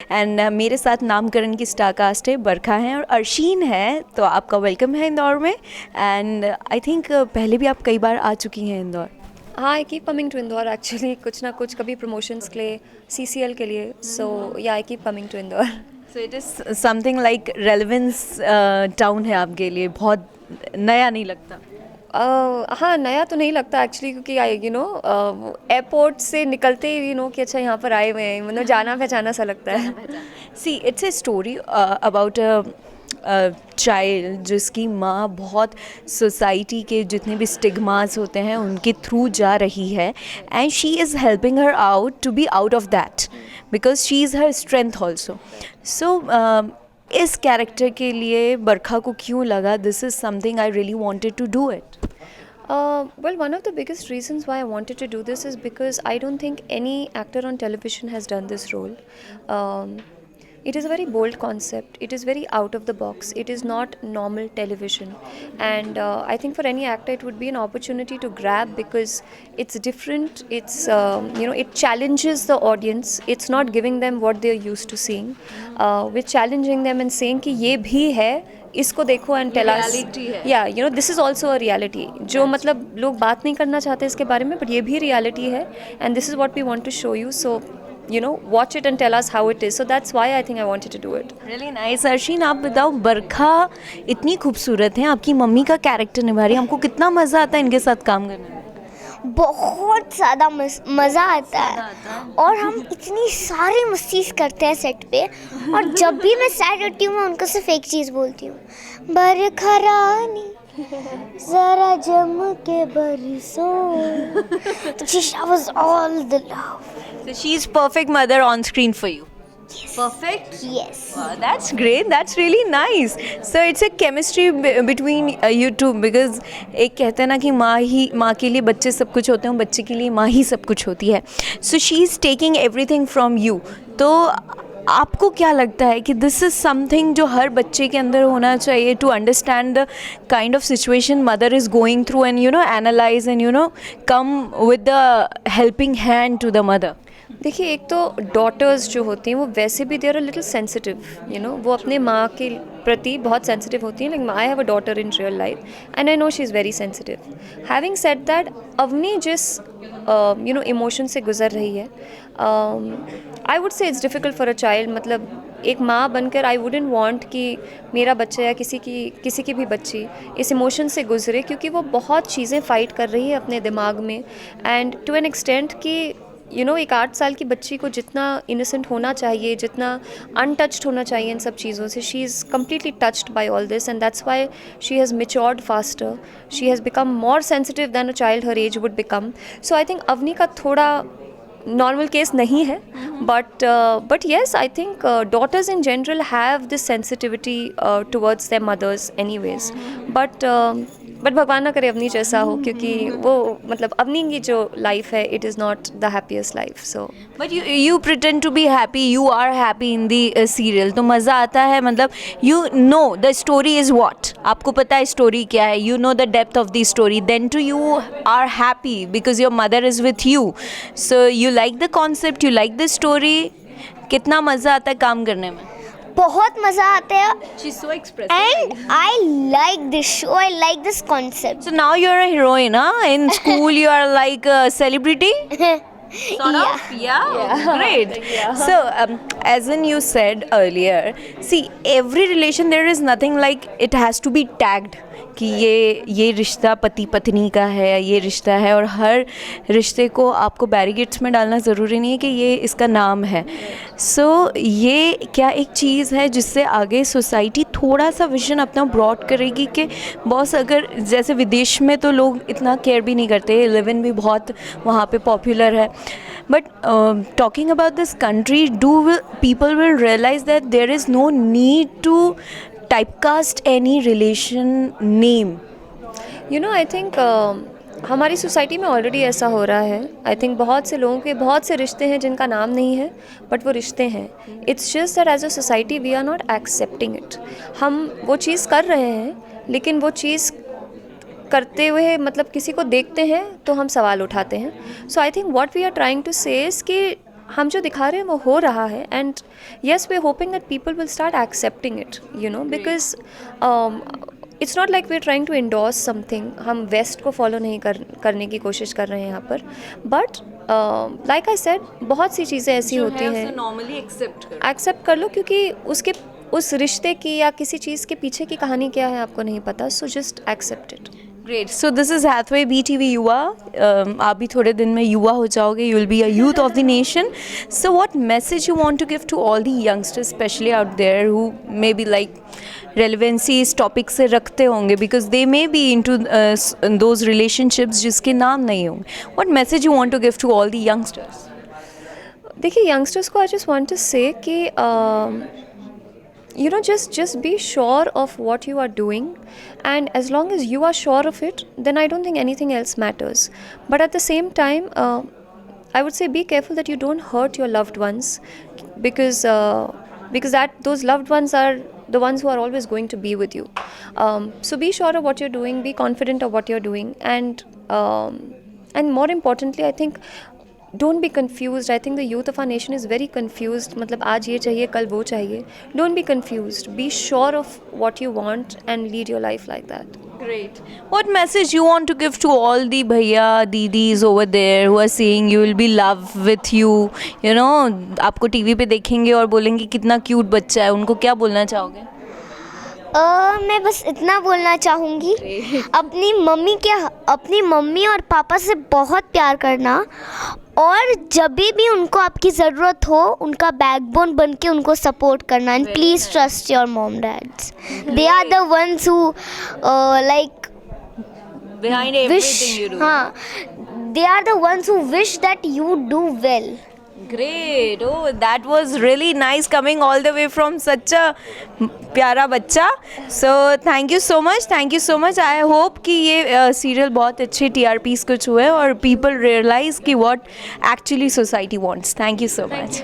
And मेरे साथ नामकरण की स्टार कास्ट है, बरखा है और अर्शीन है। तो आपका वेलकम है इंदौर में। एंड आई थिंक पहले भी आप कई बार आ चुकी हैं इंदौर। हाँ, I keep coming to Indore actually, कुछ ना कुछ, कभी प्रमोशंस के लिए, सीसीएल के लिए, सो या I keep coming to Indore. So it is something like relevance town है आपके लिए, बहुत नया नहीं लगता? हाँ, नया तो नहीं लगता एक्चुअली, क्योंकि आई एयरपोर्ट से निकलते ही कि अच्छा यहाँ पर आए हुए हैं, मतलब जाना पहचाना सा लगता है। See it's a story about child जिसकी माँ बहुत सोसाइटी के जितने भी स्टिग्मास होते हैं उनके थ्रू जा रही है, and she is helping her out to be out of that because she is her strength also. So इस कैरेक्टर के लिए बरखा को क्यों लगा this is something I really wanted to do it? Well, one of the biggest reasons why I wanted to do this is because I don't think any actor on television has done this role. Um, it is a very bold concept. It is very out of the box. It is not normal television. And I think for any actor, it would be an opportunity to grab because it's different. It challenges the audience. It's not giving them what they're used to seeing. We're challenging them and saying कि ये भी है, इसको देखो and tell अस, या this is also a reality, जो मतलब लोग बात नहीं करना चाहते इसके बारे में, बट ये भी रियलिटी है, and this is what we want to show you, so watch it and tell us how it is, so that's why I think I wanted to do it. Really nice. Arsheen, आप बताओ, बरखा इतनी खूबसूरत है, आपकी mummy का character निभा रही है, हमको कितना मज़ा आता है इनके साथ काम करने में? बहुत ज़्यादा मज़ा आता है और हम इतनी सारी मस्ती करते हैं सेट पे। और जब भी मैं सैड होती हूँ मैं उनको सिर्फ एक चीज़ बोलती हूँ, बरखा रानी ज़रा जम के बरसो। She showers all the love. So she's perfect mother on screen for you. Perfect? Yes. Wow, that's great. That's really nice. So it's a chemistry between you two because एक कहते हैं ना कि माँ के लिए बच्चे सब कुछ होते हैं, बच्चे के लिए माँ ही सब कुछ होती है. So she's taking everything from you. तो आपको क्या लगता है कि दिस इज़ समथिंग जो हर बच्चे के अंदर होना चाहिए to understand the kind of situation mother is going through and analyse and come with the helping hand to the mother? देखिए, एक तो डॉटर्स जो होती हैं वो वैसे भी they are a little sensitive, वो अपने माँ के प्रति बहुत सेंसिटिव होती हैं, like I have a daughter in real life and I know she is very sensitive. Having said that, Avni जिस इमोशन से गुजर रही है, I would say it's difficult for a child, मतलब एक माँ बनकर आई वुडेंट वांट कि मेरा बच्चा या किसी की भी बच्ची इस इमोशन से गुजरे, क्योंकि वो बहुत चीज़ें फ़ाइट कर रही है अपने दिमाग में, एंड टू एन एक्सटेंट कि एक 8 साल की बच्ची को जितना इनोसेंट होना चाहिए, जितना अनटच्ड होना चाहिए इन सब चीज़ों से, she is completely touched by all this, and that's why she has matured faster, she has become more sensitive than a child her age would become. So I think Avni का थोड़ा नॉर्मल केस नहीं है, but yes, I think daughters in general have this sensitivity towards their mothers anyways, but भगवान ना करे अवनी जैसा हो, क्योंकि वो मतलब अवनी की जो लाइफ है, it is not the happiest life. So but you pretend to be happy, you are happy in the serial, तो मज़ा आता है, मतलब you know the story is what, आपको पता है स्टोरी क्या है, you know the depth of the story, then too you are happy because your mother is with you, so you like the concept, you like the story. कितना मज़ा आता है काम करने में? बहुत मज़ा आता है She's so expressive. and I like this show. I like this concept. So now you're a heroine, huh? In school you are like a celebrity? Sort of? Yeah. Great. So, as in you said earlier, see, every relation there is nothing like it has to be tagged कि ये रिश्ता पति पत्नी का है, ये रिश्ता है, और हर रिश्ते को आपको बैरिकेड्स में डालना ज़रूरी नहीं है कि ये इसका नाम है। सो ये क्या एक चीज़ है जिससे आगे सोसाइटी थोड़ा सा विजन अपना ब्रॉड करेगी कि बॉस, अगर जैसे विदेश में तो लोग इतना केयर भी नहीं करते, लिव इन भी बहुत वहाँ पे पॉपुलर है, but talking about this country, do people will realise that there is no need to typecast any relation name? I think हमारी सोसाइटी में ऑलरेडी ऐसा हो रहा है। आई थिंक बहुत से लोगों के बहुत से रिश्ते हैं जिनका नाम नहीं है, बट वो रिश्ते हैं। It's just that as a society we are not accepting it. हम वो चीज़ कर रहे हैं, लेकिन वो चीज़ करते हुए मतलब किसी को देखते हैं तो हम सवाल उठाते हैं। So I think what we are trying to say is कि हम जो दिखा रहे हैं वो हो रहा है, and yes we are hoping that people will start accepting it, you know, because it's not like we are trying to endorse something. हम वेस्ट को फॉलो नहीं करने की कोशिश कर रहे हैं यहाँ पर, बट लाइक आई सेड बहुत सी चीज़ें ऐसी होती हैं, नॉर्मली एक्सेप्ट कर लो, क्योंकि उसके उस रिश्ते की या किसी चीज़ के पीछे की कहानी क्या है आपको नहीं पता, so just accept it. Great. So this is Hathway BTV Yuva. आप भी थोड़े दिन में युवा हो जाओगे. You will be a youth of the nation. So what message you want to give to all the youngsters specially out there who may be like relevancy इस topic से रखते होंगे because they may be into those relationships जिसके नाम नहीं होंगे. What message you want to give to all the youngsters? देखिए, youngsters को आई जस्ट वांट टू से कि you know, just be sure of what you are doing, and as long as you are sure of it, then I don't think anything else matters. But at the same time, I would say be careful that you don't hurt your loved ones, because that those loved ones are the ones who are always going to be with you. So be sure of what you're doing, be confident of what you're doing, and more importantly, I think don't be confused. I think the youth of our nation is very confused. मतलब आज ये चाहिए, कल वो चाहिए. Don't be confused. Be sure of what you want and lead your life like that. Great. What message you want to give to all the bhaiya, didis over there who are saying you will be love with you? You know, आपको TV पे देखेंगे और बोलेंगे कितना cute बच्चा है. उनको क्या बोलना चाहोगे? मैं बस इतना बोलना चाहूँगी, अपनी मम्मी और पापा से बहुत प्यार करना, और जब भी उनको आपकी ज़रूरत हो उनका बैकबोन बन के उनको सपोर्ट करना. And please trust your mom dads. They are the ones who like Behind everything you do. हाँ, they are the ones who wish that you do well. Great. Oh, that was really nice coming all the way from such a प्यारा बच्चा. So thank you so much. Thank you so much. I hope कि ये serial बहुत अच्छे TRPs कुछ हुए और people realize कि what actually society wants. Thank you so much.